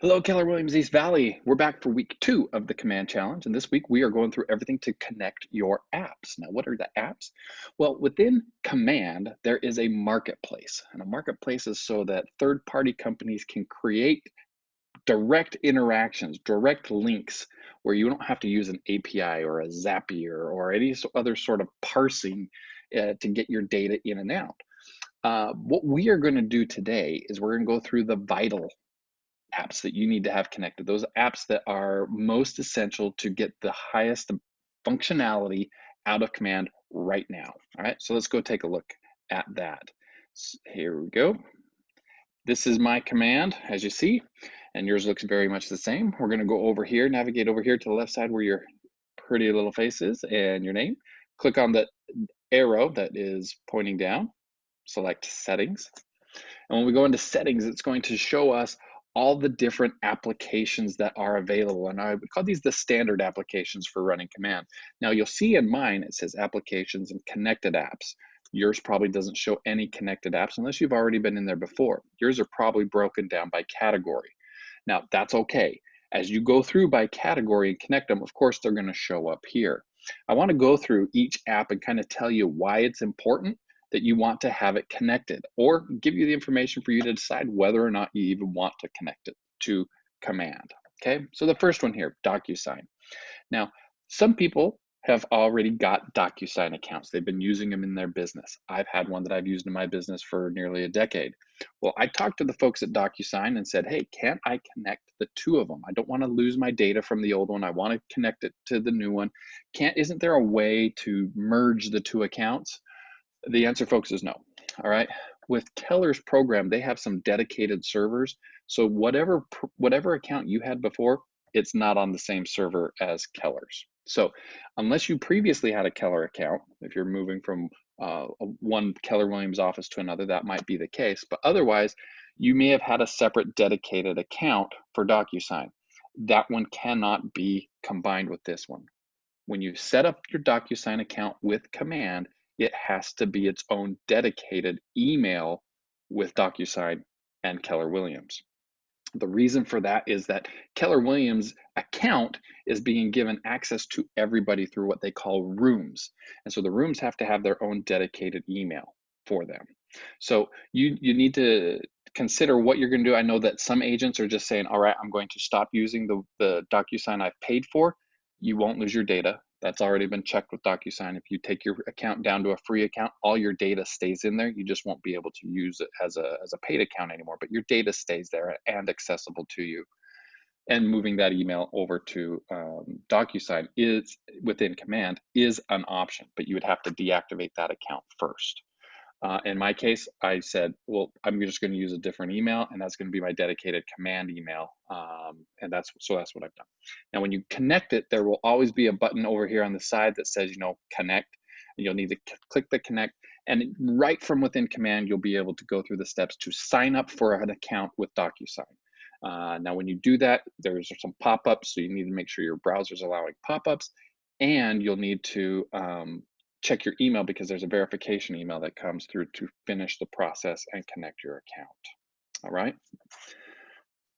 Hello, Keller Williams East Valley. We're back for week 2 of the Command Challenge, and this week we are going through everything to connect your apps. Now, what are the apps? Well, within Command, there is a marketplace, and a marketplace is so that third-party companies can create direct interactions, direct links, where you don't have to use an API or a Zapier or any other sort of parsing to get your data in and out. What we are going to do today is we're going to go through the vital apps that you need to have connected, those apps that are most essential to get the highest functionality out of Command right now. All right, so let's go take a look at that. So here we go. This is my Command, as you see, and yours looks very much the same. We're going to go over here, navigate over here to the left side where your pretty little face is and your name. Click on the arrow that is pointing down, select Settings. And when we go into Settings, it's going to show us all the different applications that are available. And I would call these the standard applications for running Command. Now you'll see in mine, it says applications and connected apps. Yours probably doesn't show any connected apps unless you've already been in there before. Yours are probably broken down by category. Now that's okay. As you go through by category and connect them, of course, they're gonna show up here. I wanna go through each app and kind of tell you why it's important that you want to have it connected, or give you the information for you to decide whether or not you even want to connect it to Command. Okay, so the first one here, DocuSign. Now, some people have already got DocuSign accounts. They've been using them in their business. I've had one that I've used in my business for nearly a decade. Well, I talked to the folks at DocuSign and said, hey, can't I connect the two of them? I don't want to lose my data from the old one. I want to connect it to the new one. Isn't there a way to merge the two accounts? The answer, folks, is no. All right. With Keller's program, they have some dedicated servers. So whatever account you had before, it's not on the same server as Keller's. So unless you previously had a Keller account, if you're moving from one Keller Williams office to another, that might be the case. But otherwise, you may have had a separate dedicated account for DocuSign. That one cannot be combined with this one. When you set up your DocuSign account with Command, it has to be its own dedicated email with DocuSign and Keller Williams. The reason for that is that Keller Williams account is being given access to everybody through what they call rooms. And so the rooms have to have their own dedicated email for them. So you need to consider what you're going to do. I know that some agents are just saying, all right, I'm going to stop using the DocuSign I've paid for. You won't lose your data. That's already been checked with DocuSign. If you take your account down to a free account, all your data stays in there. You just won't be able to use it as a paid account anymore, but your data stays there and accessible to you. And moving that email over to DocuSign is within Command is an option, but you would have to deactivate that account first. In my case, I said, well, I'm just going to use a different email, and that's going to be my dedicated Command email. And that's what I've done. Now, when you connect it, there will always be a button over here on the side that says, connect. And you'll need to click the connect. And right from within Command, you'll be able to go through the steps to sign up for an account with DocuSign. Now, when you do that, there's some pop-ups. So you need to make sure your browser's allowing pop-ups. And you'll need to check your email because there's a verification email that comes through to finish the process and connect your account. All right.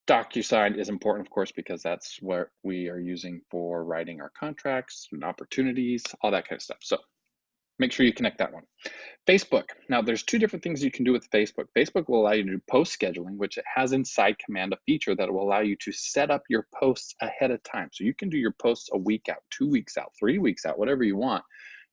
DocuSign is important, of course, because that's what we are using for writing our contracts and opportunities, all that kind of stuff. So make sure you connect that one. Facebook. Now, there's two different things you can do with Facebook. Facebook will allow you to do post scheduling, which it has inside Command a feature that will allow you to set up your posts ahead of time. So you can do your posts a week out, 2 weeks out, 3 weeks out, whatever you want.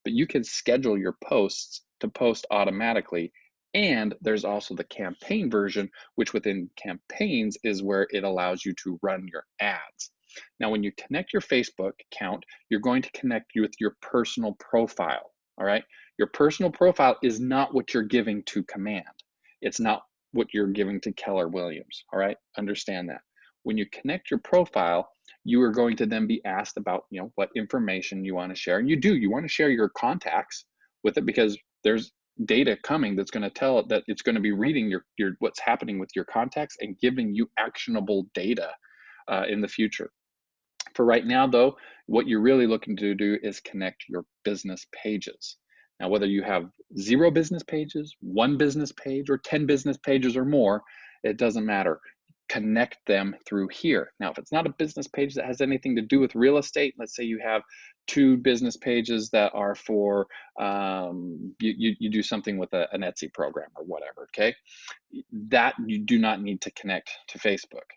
But you can schedule your posts to post automatically. And there's also the campaign version, which within campaigns is where it allows you to run your ads. Now, when you connect your Facebook account, you're going to connect you with your personal profile, all right? Your personal profile is not what you're giving to Command. It's not what you're giving to Keller Williams, all right? Understand that. When you connect your profile, you are going to then be asked about, what information you want to share. And you want to share your contacts with it because there's data coming that's going to tell it that it's going to be reading your what's happening with your contacts and giving you actionable data in the future. For right now, though, what you're really looking to do is connect your business pages. Now, whether you have 0 business pages, 1 business page, or 10 business pages or more, it doesn't matter. connect them through here. Now, if it's not a business page that has anything to do with real estate, let's say you have 2 business pages that are for, you do something with an Etsy program or whatever, okay? That you do not need to connect to Facebook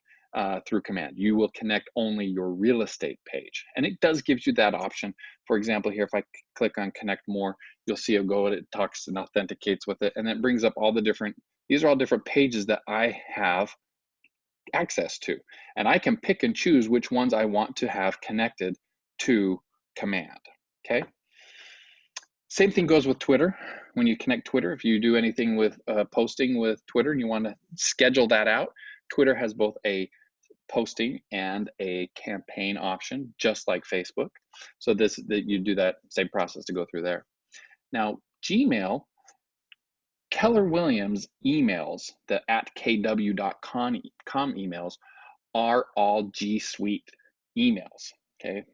through command. You will connect only your real estate page. And it does give you that option. For example, here, if I click on connect more, you'll see it go, it talks and authenticates with it. And it brings up all the different, these are all different pages that I have access to. And I can pick and choose which ones I want to have connected to command, okay? Same thing goes with Twitter. When you connect Twitter, if you do anything with posting with Twitter and you want to schedule that out, Twitter has both a posting and a campaign option, just like Facebook. So you do that same process to go through there. Now, Gmail, Keller Williams emails, the @kw.com emails, are all G Suite emails, okay?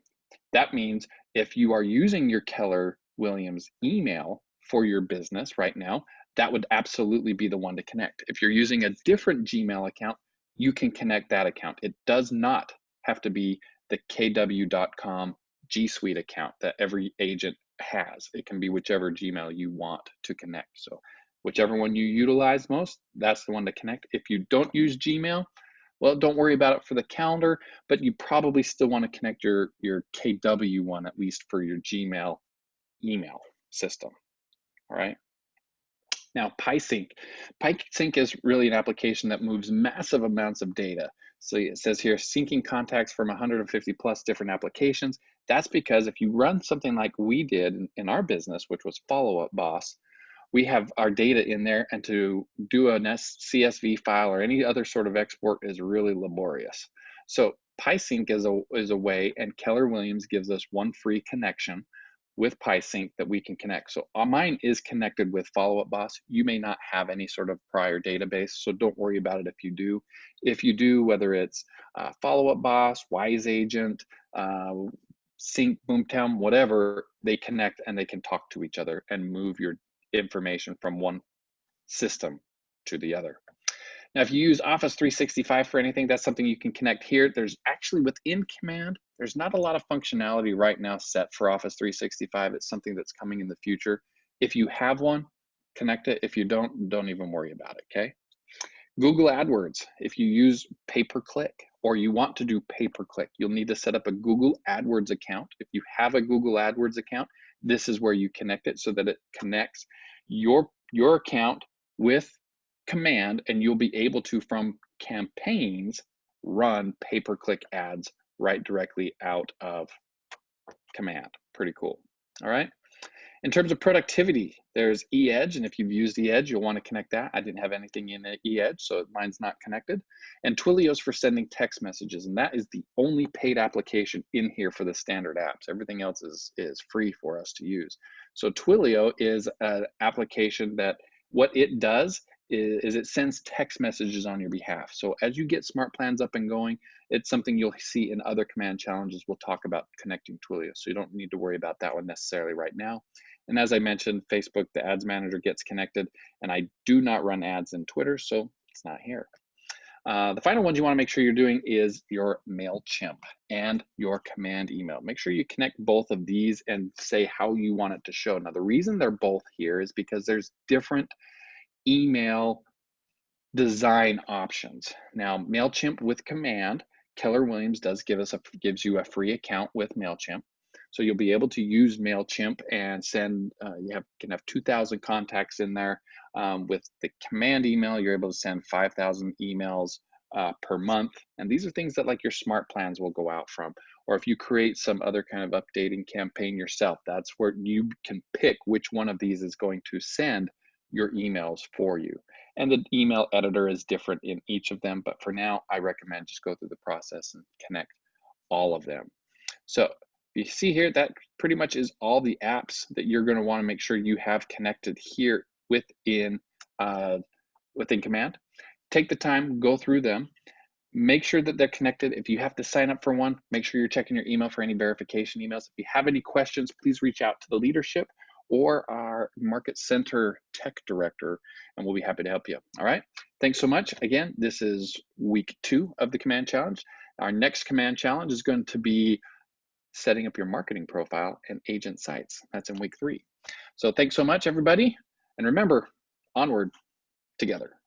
That means if you are using your Keller Williams email for your business right now, that would absolutely be the one to connect. If you're using a different Gmail account, you can connect that account. It does not have to be the kw.com G Suite account that every agent has. It can be whichever Gmail you want to connect. So whichever one you utilize most, that's the one to connect. If you don't use Gmail, well, don't worry about it for the calendar, but you probably still want to connect your KW one, at least for your Gmail email system, all right? Now, Pisync. Pisync is really an application that moves massive amounts of data. So it says here, syncing contacts from 150 plus different applications. That's because if you run something like we did in our business, which was Follow Up Boss, we have our data in there, and to do a CSV file or any other sort of export is really laborious. So Pisync is a way, and Keller Williams gives us one free connection with Pisync that we can connect. So mine is connected with Follow Up Boss. You may not have any sort of prior database, so don't worry about it if you do. If you do, whether it's Follow Up Boss, Wise Agent, Sync, Boomtown, whatever, they connect and they can talk to each other and move your information from one system to the other. Now, if you use Office 365 for anything, that's something you can connect here. There's actually within command, there's not a lot of functionality right now set for Office 365. It's something that's coming in the future. If you have one, connect it. If you don't even worry about it, okay? Google AdWords, if you use pay-per-click or you want to do pay-per-click, you'll need to set up a Google AdWords account. If you have a Google AdWords account, this is where you connect it so that it connects your account with command, and you'll be able to, from campaigns, run pay-per-click ads right directly out of command. Pretty cool. All right. In terms of productivity, there's eEdge, and if you've used eEdge, you'll want to connect that. I didn't have anything in eEdge, so mine's not connected. And Twilio's for sending text messages, and that is the only paid application in here for the standard apps. Everything else is free for us to use. So Twilio is an application that what it does is it sends text messages on your behalf. So as you get smart plans up and going, it's something you'll see in other command challenges. We'll talk about connecting Twilio, so you don't need to worry about that one necessarily right now. And as I mentioned, Facebook, the ads manager gets connected, and I do not run ads in Twitter, so it's not here. The final ones you want to make sure you're doing is your MailChimp and your command email. Make sure you connect both of these and say how you want it to show. Now, the reason they're both here is because there's different email design options. Now, MailChimp with command, Keller Williams gives you a free account with MailChimp. So you'll be able to use MailChimp and send, can have 2,000 contacts in there. With the command email, you're able to send 5,000 emails per month. And these are things that like your smart plans will go out from. Or if you create some other kind of updating campaign yourself, that's where you can pick which one of these is going to send your emails for you. And the email editor is different in each of them. But for now, I recommend just go through the process and connect all of them. So you see here, that pretty much is all the apps that you're going to want to make sure you have connected here within command. Take the time, go through them, make sure that they're connected. If you have to sign up for one, make sure you're checking your email for any verification emails. If you have any questions, please reach out to the leadership or our Market Center Tech Director, and we'll be happy to help you. All right. Thanks so much. Again, this is week 2 of the Command Challenge. Our next Command Challenge is going to be setting up your marketing profile and agent sites. That's in week 3. So thanks so much, everybody. And remember, onward together.